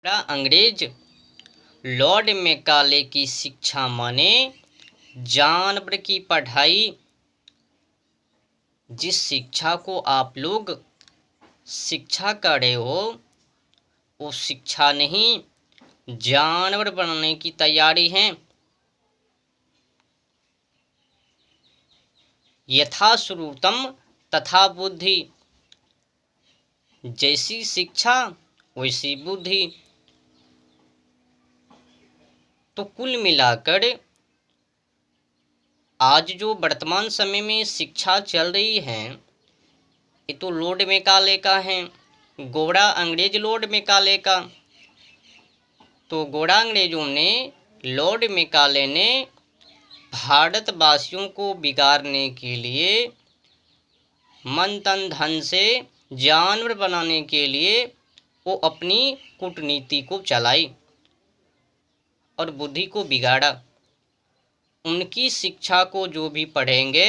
बड़ा अंग्रेज Lord Macaulay की शिक्षा माने जानवर की पढ़ाई। जिस शिक्षा को आप लोग शिक्षा कर रहे हो वो शिक्षा नहीं, जानवर बनने की तैयारी है। यथा श्रुतम तथा बुद्धि, जैसी शिक्षा वैसी बुद्धि। तो कुल मिलाकर आज जो वर्तमान समय में शिक्षा चल रही है ये तो लॉर्ड मैकाले का है, गोरा अंग्रेज लॉर्ड मैकाले का। तो गोरा अंग्रेजों ने, लॉर्ड मैकाले ने भारतवासियों को बिगाड़ने के लिए, मन तन धन से जानवर बनाने के लिए वो अपनी कूटनीति को चलाई और बुद्धि को बिगाड़ा। उनकी शिक्षा को जो भी पढ़ेंगे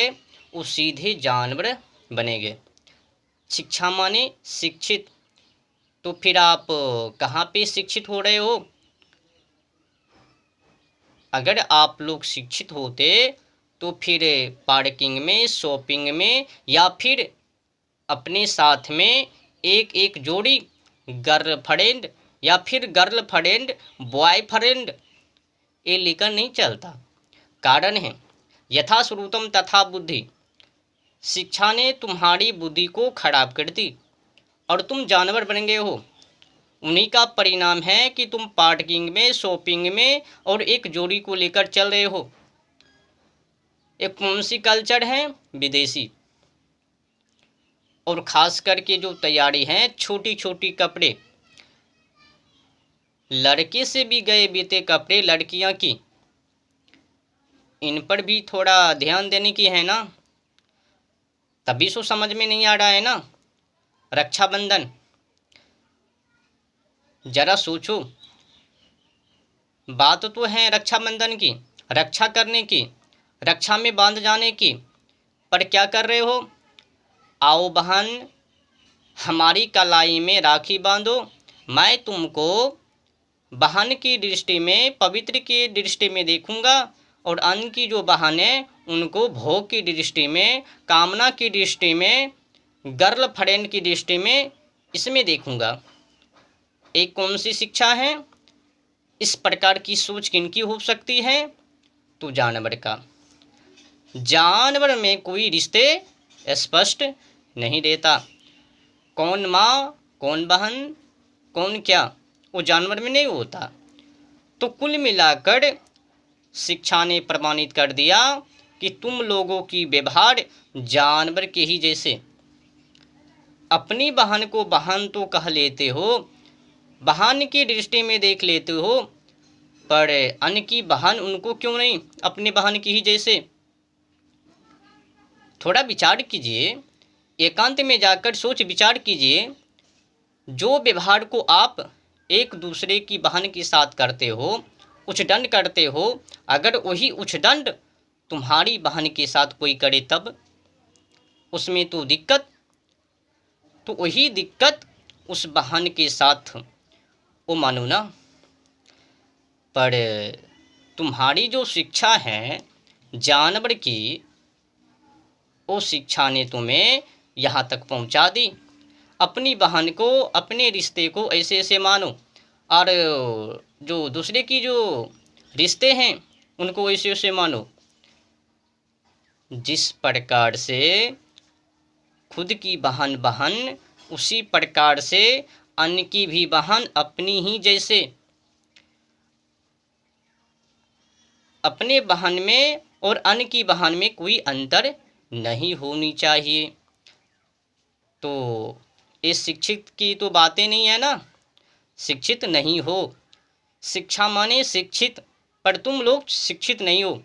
वो सीधे जानवर बनेंगे। शिक्षा माने शिक्षित। तो फिर आप कहाँ पे शिक्षित हो रहे हो? अगर आप लोग शिक्षित होते तो फिर पार्किंग में, शॉपिंग में, या फिर अपने साथ में एक एक जोड़ी गर्लफ्रेंड या फिर गर्लफ्रेंड बॉयफ्रेंड ये लेकर नहीं चलता। कारण है यथा श्रुतम तथा बुद्धि। शिक्षा ने तुम्हारी बुद्धि को खराब कर दी और तुम जानवर बन गए हो। उन्हीं का परिणाम है कि तुम पार्किंग में, शॉपिंग में और एक जोड़ी को लेकर चल रहे हो। एक कौन सी कल्चर है? विदेशी। और खास करके जो तैयारी है छोटी छोटी कपड़े, लड़के से भी गए बीते कपड़े लड़कियां की, इन पर भी थोड़ा ध्यान देने की है ना। तभी सो समझ में नहीं आ रहा है ना। रक्षाबंधन जरा सोचो, बात तो है रक्षाबंधन की, रक्षा करने की, रक्षा में बांध जाने की, पर क्या कर रहे हो? आओ बहन हमारी कलाई में राखी बांधो, मैं तुमको बहन की दृष्टि में, पवित्र की दृष्टि में देखूंगा, और अन्य की जो बहन है उनको भोग की दृष्टि में, कामना की दृष्टि में, गर्लफ्रेंड की दृष्टि में, इसमें देखूंगा। एक कौन सी शिक्षा है? इस प्रकार की सोच किनकी हो सकती है? तो जानवर का। जानवर में कोई रिश्ते स्पष्ट नहीं देता। कौन माँ, कौन बहन, कौन क्या, वो जानवर में नहीं होता। तो कुल मिलाकर शिक्षा ने प्रमाणित कर दिया कि तुम लोगों की व्यवहार जानवर के ही जैसे। अपनी बहन को बहन तो कह लेते हो, बहन की दृष्टि में देख लेते हो, पर अन्य की बहन उनको क्यों नहीं अपने बहन की ही जैसे? थोड़ा विचार कीजिए, एकांत में जाकर सोच विचार कीजिए। जो व्यवहार को आप एक दूसरे की बहन के साथ करते हो, उच्चदंड करते हो, अगर वही उच्चदंड तुम्हारी बहन के साथ कोई करे तब उसमें तो दिक्कत। तो वही दिक्कत उस बहन के साथ वो मानो ना। पर तुम्हारी जो शिक्षा है जानवर की, वो शिक्षा ने तुम्हें यहाँ तक पहुँचा दी। अपनी बहन को, अपने रिश्ते को ऐसे ऐसे मानो, और जो दूसरे की जो रिश्ते हैं उनको ऐसे ऐसे मानो। जिस प्रकार से खुद की बहन बहन, उसी प्रकार से अन्य की भी बहन अपनी ही जैसे। अपने बहन में और अन्य की बहन में कोई अंतर नहीं होनी चाहिए। तो इस शिक्षित की तो बातें नहीं है ना। शिक्षित नहीं हो, शिक्षा माने शिक्षित, पर तुम लोग शिक्षित नहीं हो।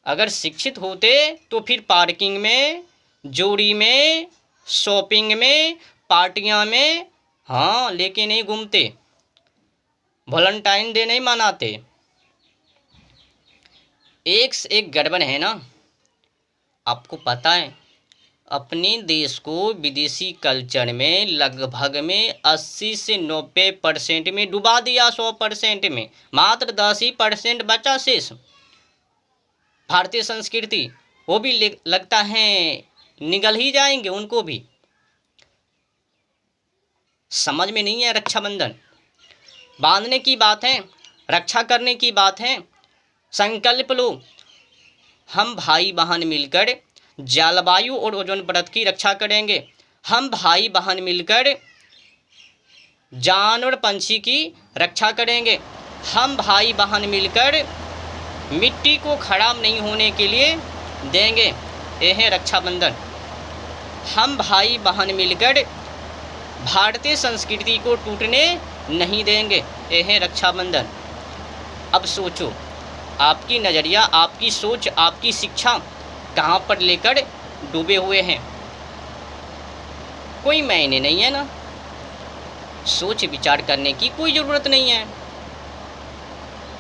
अगर शिक्षित होते तो फिर पार्किंग में, जोड़ी में, शॉपिंग में, पार्टियां में हाँ लेके नहीं घूमते, वैलेंटाइन डे नहीं मनाते। एक से एक गड़बड़ है ना, आपको पता है। अपने देश को विदेशी कल्चर में लगभग में 80 से 90% में डुबा दिया। 100% में मात्र 10 ही % बचा शेष। भारतीय संस्कृति वो भी लगता है निगल ही जाएंगे, उनको भी समझ में नहीं है। रक्षाबंधन बांधने की बात है, रक्षा करने की बात है। संकल्प लो, हम भाई बहन मिलकर जलवायु और ओजोन परत की रक्षा करेंगे। हम भाई बहन मिलकर जानवर पंछी की रक्षा करेंगे। हम भाई बहन मिलकर मिट्टी को खराब नहीं होने के लिए देंगे। ये है रक्षाबंधन। हम भाई बहन मिलकर भारतीय संस्कृति को टूटने नहीं देंगे। ये है रक्षाबंधन। अब सोचो, आपकी नज़रिया, आपकी सोच, आपकी शिक्षा कहाँ पर लेकर डूबे हुए हैं? कोई मायने नहीं है ना। सोच विचार करने की कोई ज़रूरत नहीं है।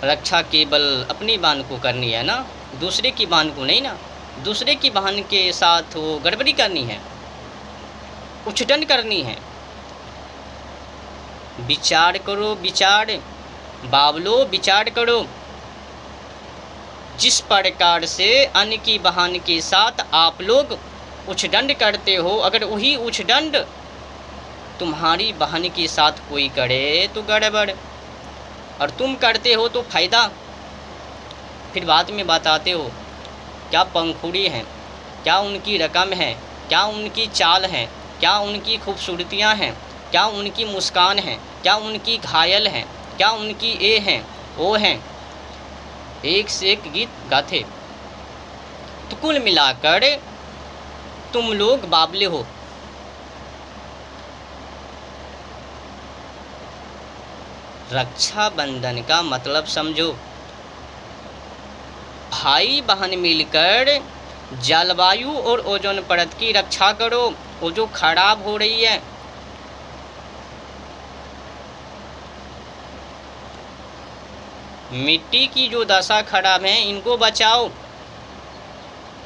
रक्षा केवल अपनी बहन को करनी है ना, दूसरे की बहन को नहीं ना। दूसरे की बहन के साथ वो गड़बड़ी करनी है, उछटन करनी है। विचार करो, विचार बावलो, विचार करो। जिस प्रकार से अन्य की बहन के साथ आप लोग उछदंड करते हो, अगर वही उछदंड तुम्हारी बहन के साथ कोई करे तो गड़बड़, और तुम करते हो तो फायदा। फिर बाद में बताते हो क्या पंखुड़ी हैं, क्या उनकी रकम है, क्या उनकी चाल है, क्या उनकी खूबसूरतियाँ हैं, क्या उनकी मुस्कान है, क्या उनकी घायल हैं, क्या उनकी ये हैं वो हैं। एक से एक गीत गाते। तो कुल मिलाकर तुम लोग बावले हो। रक्षाबंधन का मतलब समझो। भाई बहन मिलकर जलवायु और ओजोन परत की रक्षा करो, वो जो खराब हो रही है। मिट्टी की जो दशा खराब है, इनको बचाओ।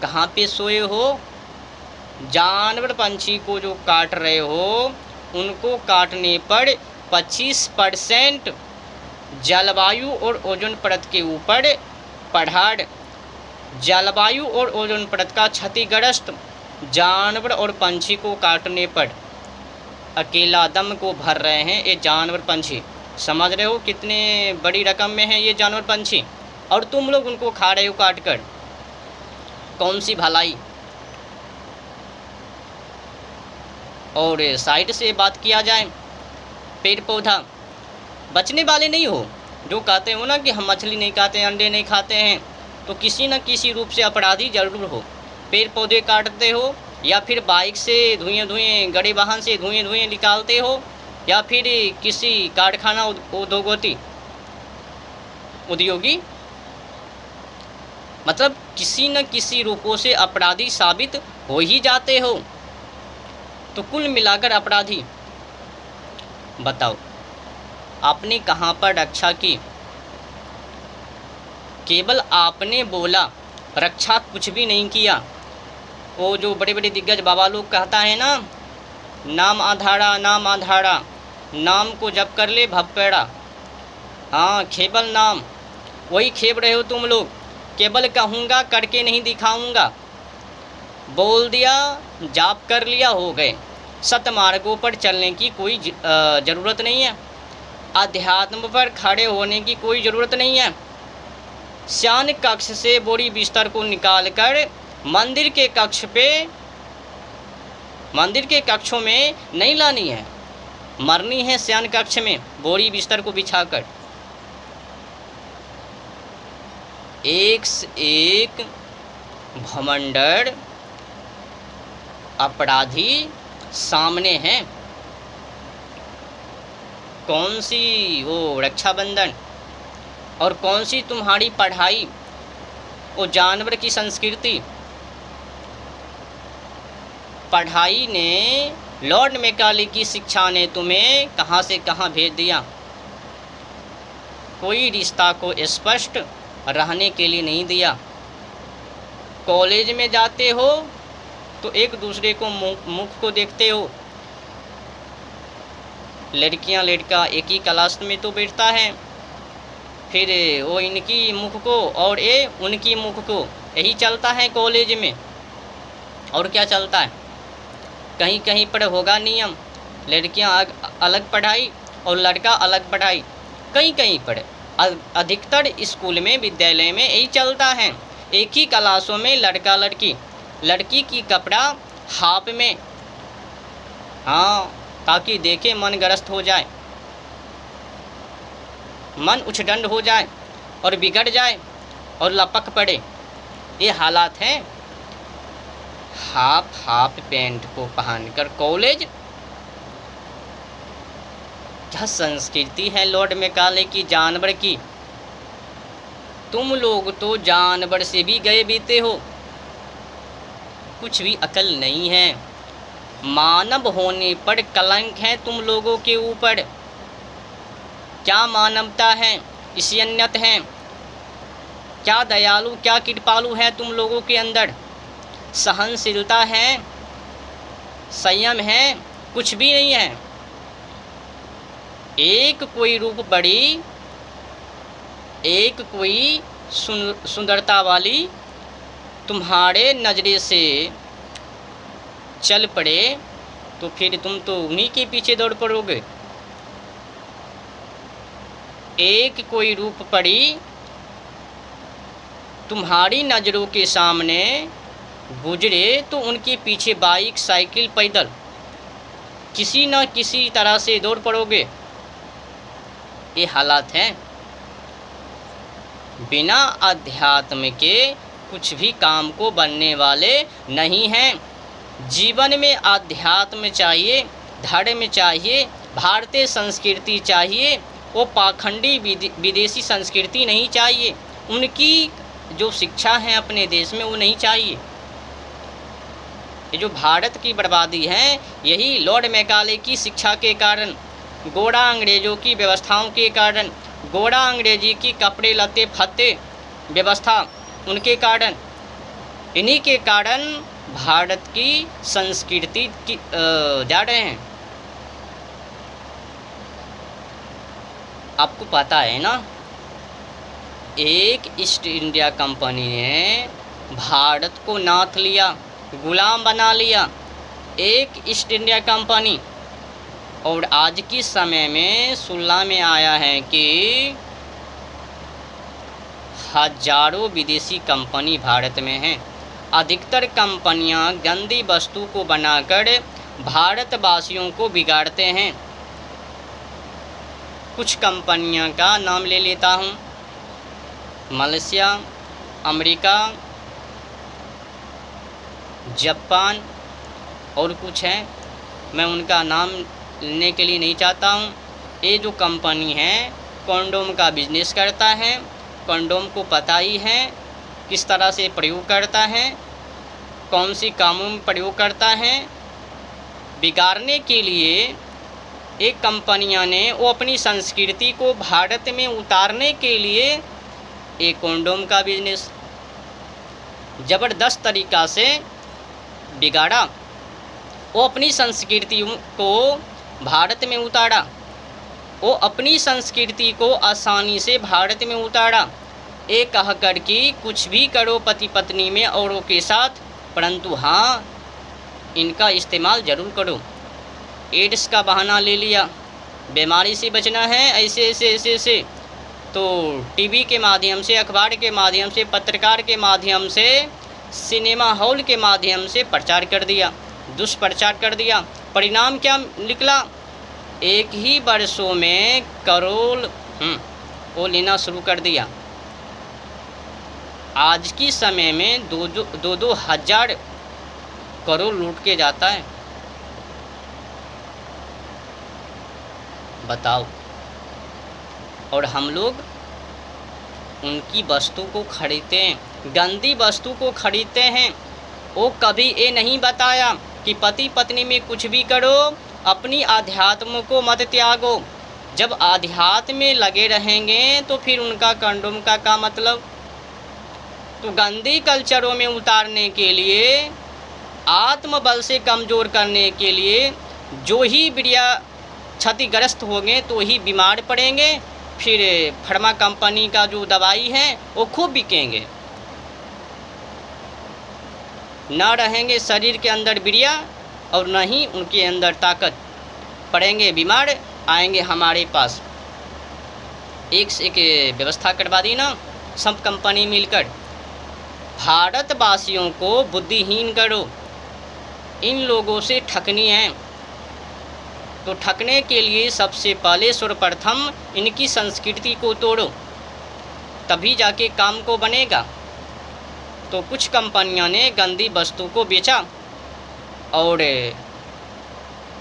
कहाँ पे सोए हो? जानवर पंछी को जो काट रहे हो, उनको काटने पर 25% जलवायु और ओजोन परत के ऊपर पहाड़। जलवायु और ओजोन परत का क्षतिग्रस्त जानवर और पंछी को काटने पर अकेला दम को भर रहे हैं ये जानवर पंछी। समझ रहे हो कितने बड़ी रकम में है ये जानवर पंछी, और तुम लोग उनको खा रहे हो काट कर। कौन सी भलाई? और साइड से बात किया जाए, पेड़ पौधा बचने वाले नहीं हो। जो कहते हो ना कि हम मछली नहीं खाते, अंडे नहीं खाते हैं, तो किसी न किसी रूप से अपराधी जरूर हो। पेड़ पौधे काटते हो, या फिर बाइक से धुएं गाड़ी वाहन से धुएं निकालते हो, या फिर किसी कारखाना उद्योगी, मतलब किसी न किसी रूपों से अपराधी साबित हो ही जाते हो। तो कुल मिलाकर अपराधी। बताओ, आपने कहाँ पर रक्षा की? केवल आपने बोला, रक्षा कुछ भी नहीं किया। वो जो बड़े बड़े दिग्गज बाबा लोग कहता है ना, नाम आधाड़ा, नाम आधाड़ा, नाम को जप कर ले भपेड़ा। हाँ, केवल नाम, वही खेप रहे हो तुम लोग। केवल कहूँगा, करके नहीं दिखाऊँगा। बोल दिया, जाप कर लिया, हो गए। सतमार्गों पर चलने की कोई ज़रूरत नहीं है। अध्यात्म पर खड़े होने की कोई ज़रूरत नहीं है। शयन कक्ष से बोरी बिस्तर को निकालकर मंदिर के कक्षों में नहीं लानी है, मरनी है शयन कक्ष में बोरी बिस्तर को बिछाकर। एक से एक भमंडर अपराधी सामने हैं। कौन सी वो रक्षाबंधन, और कौन सी तुम्हारी पढ़ाई, वो जानवर की संस्कृति। पढ़ाई ने, लॉर्ड मैकाले की शिक्षा ने तुम्हें कहाँ से कहाँ भेज दिया। कोई रिश्ता को स्पष्ट रहने के लिए नहीं दिया। कॉलेज में जाते हो, तो एक दूसरे को मुख को देखते हो। लड़कियां लड़का एक ही क्लास में तो बैठता है, फिर वो इनकी मुख को और ये उनकी मुख को, यही चलता है कॉलेज में। और क्या चलता है? कहीं कहीं पर होगा नियम, लड़कियां अलग पढ़ाई और लड़का अलग पढ़ाई। कहीं कहीं पर, अधिकतर स्कूल में विद्यालय में यही चलता है। एक ही क्लासों में लड़का लड़की, लड़की की कपड़ा हाफ में, हाँ, ताकि देखे मन ग्रस्त हो जाए, मन उछदंड हो जाए और बिगड़ जाए और लपक पड़े। ये हालात हैं। हाफ पैंट को पहनकर कॉलेज, क्या संस्कृति है लॉर्ड मैकाले की, जानवर की। तुम लोग तो जानवर से भी गए बीते हो, कुछ भी अकल नहीं है। मानव होने पर कलंक है तुम लोगों के ऊपर। क्या मानवता है, इंसानियत है, क्या दयालु, क्या कृपालु है तुम लोगों के अंदर? सहनशीलता है, संयम है, कुछ भी नहीं है। एक कोई रूप बड़ी, एक कोई सुंदरता वाली तुम्हारे नजरे से चल पड़े तो फिर तुम तो उन्हीं के पीछे दौड़ पड़ोगे। एक कोई रूप पड़ी तुम्हारी नज़रों के सामने गुजरे तो उनके पीछे बाइक, साइकिल, पैदल किसी न किसी तरह से दौड़ पड़ोगे। ये हालात हैं। बिना अध्यात्म के कुछ भी काम को बनने वाले नहीं हैं। जीवन में अध्यात्म चाहिए, धर्म चाहिए, भारतीय संस्कृति चाहिए, वो पाखंडी विदेशी संस्कृति नहीं चाहिए। उनकी जो शिक्षा है अपने देश में वो नहीं चाहिए। ये जो भारत की बर्बादी है, यही लॉर्ड मैकाले की शिक्षा के कारण, गोरा अंग्रेज़ों की व्यवस्थाओं के कारण, गोरा अंग्रेजी की कपड़े लते फते व्यवस्था, उनके कारण, इन्हीं के कारण भारत की संस्कृति की जा रहे हैं। आपको पता है ना, एक ईस्ट इंडिया कंपनी ने भारत को नाथ लिया, गुलाम बना लिया, एक ईस्ट इंडिया कंपनी। और आज की समय में सुनने में आया है कि हजारों विदेशी कंपनी भारत में हैं। अधिकतर कंपनियां गंदी वस्तु को बनाकर भारतवासियों को बिगाड़ते हैं। कुछ कंपनियां का नाम ले लेता हूं, मलेशिया, अमेरिका, जापान और कुछ हैं, मैं उनका नाम लेने के लिए नहीं चाहता हूं। ये जो कंपनी है कंडोम का बिजनेस करता है, कंडोम को पता ही है किस तरह से प्रयोग करता है, कौन सी कामों में प्रयोग करता है। बिगाड़ने के लिए एक कंपनियां ने वो अपनी संस्कृति को भारत में उतारने के लिए एक कंडोम का बिजनेस ज़बरदस्त तरीक़ा से बिगाड़ा। वो अपनी संस्कृति को भारत में उतारा, वो अपनी संस्कृति को आसानी से भारत में उतारा, ये कहकर कि कुछ भी करो पति पत्नी में औरों के साथ, परंतु हाँ इनका इस्तेमाल ज़रूर करो। एड्स का बहाना ले लिया, बीमारी से बचना है, ऐसे ऐसे ऐसे ऐसे, तो टीवी के माध्यम से, अखबार के माध्यम से, पत्रकार के माध्यम से, सिनेमा हॉल के माध्यम से प्रचार कर दिया, दुष्प्रचार कर दिया। परिणाम क्या निकला? एक ही वर्षों में करोड़ वो लेना शुरू कर दिया। आज की समय में दो हजार करोड़ लूट के जाता है। बताओ। और हम लोग उनकी वस्तु को खरीदते हैं, गंदी वस्तु को खरीदते हैं। वो कभी ये नहीं बताया कि पति पत्नी में कुछ भी करो, अपनी आध्यात्म को मत त्यागो। जब आध्यात्म में लगे रहेंगे तो फिर उनका कंडोम का क्या मतलब? तो गंदी कल्चरों में उतारने के लिए आत्मबल से कमज़ोर करने के लिए जो ही बिड़िया क्षतिग्रस्त होंगे तो ही बीमार पड़ेंगे, फिर फार्मा कंपनी का जो दवाई है वो खूब बिकेंगे। न रहेंगे शरीर के अंदर बिड़िया और न ही उनके अंदर ताकत, पड़ेंगे बीमार, आएंगे हमारे पास। एक से एक व्यवस्था करवा दी ना सब कंपनी मिलकर। भारतवासियों को बुद्धिहीन करो, इन लोगों से ठगनी है। तो ठगने के लिए सबसे पहले सर्वप्रथम इनकी संस्कृति को तोड़ो, तभी जाके काम को बनेगा। तो कुछ कंपनियों ने गंदी वस्तु को बेचा और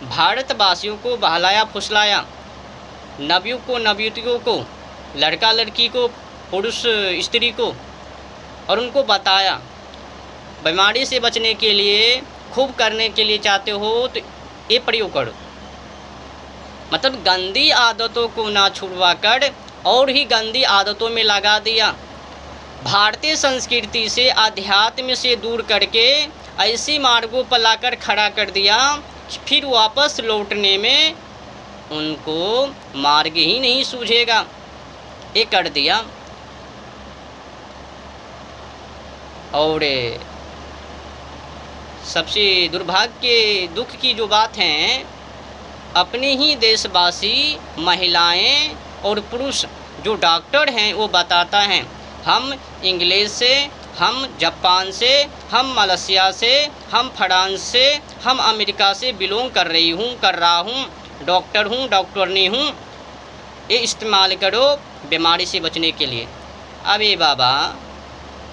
भारतवासियों को बहलाया फुसलाया, नवयुवक को नवयुवतियों को, लड़का लड़की को, पुरुष स्त्री को, और उनको बताया बीमारी से बचने के लिए, खूब करने के लिए चाहते हो तो ये प्रयोग करो। मतलब गंदी आदतों को ना छुड़वा कर और ही गंदी आदतों में लगा दिया। भारतीय संस्कृति से, आध्यात्म से दूर करके ऐसी मार्गों पर लाकर खड़ा कर दिया, फिर वापस लौटने में उनको मार्ग ही नहीं सूझेगा, ये कर दिया। और सबसे दुर्भाग्य दुख की जो बात है, अपने ही देशवासी महिलाएं और पुरुष जो डॉक्टर हैं वो बताता है, हम इंग्लैंड से, हम जापान से, हम मलेशिया से, हम फ्रांस से, हम अमेरिका से बिलोंग कर रहा हूँ, डॉक्टर हूँ, डॉक्टरनी हूँ, ये इस्तेमाल करो बीमारी से बचने के लिए। अबे बाबा,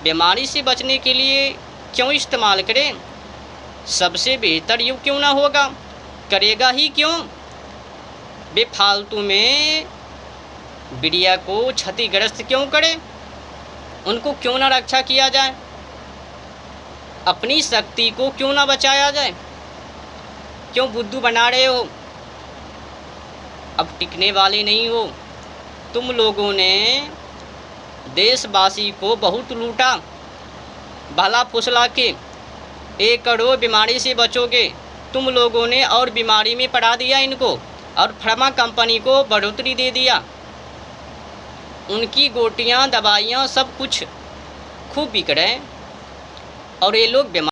बीमारी से बचने के लिए क्यों इस्तेमाल करें? सबसे बेहतर यूँ क्यों ना होगा, करेगा ही क्यों? बेफालतू में बिड़िया को क्षतिग्रस्त क्यों करें? उनको क्यों ना रक्षा किया जाए? अपनी शक्ति को क्यों ना बचाया जाए? क्यों बुद्धू बना रहे हो? अब टिकने वाले नहीं हो। तुम लोगों ने देशवासी को बहुत लूटा, भला फुसला के 1 करोड़ बीमारी से बचोगे तुम लोगों ने, और बीमारी में पड़ा दिया इनको, और फार्मा कंपनी को बढ़ोतरी दे दिया। उनकी गोटियां, दवाइयां, सब कुछ खूब बिक रहे हैं और ये लोग बीमार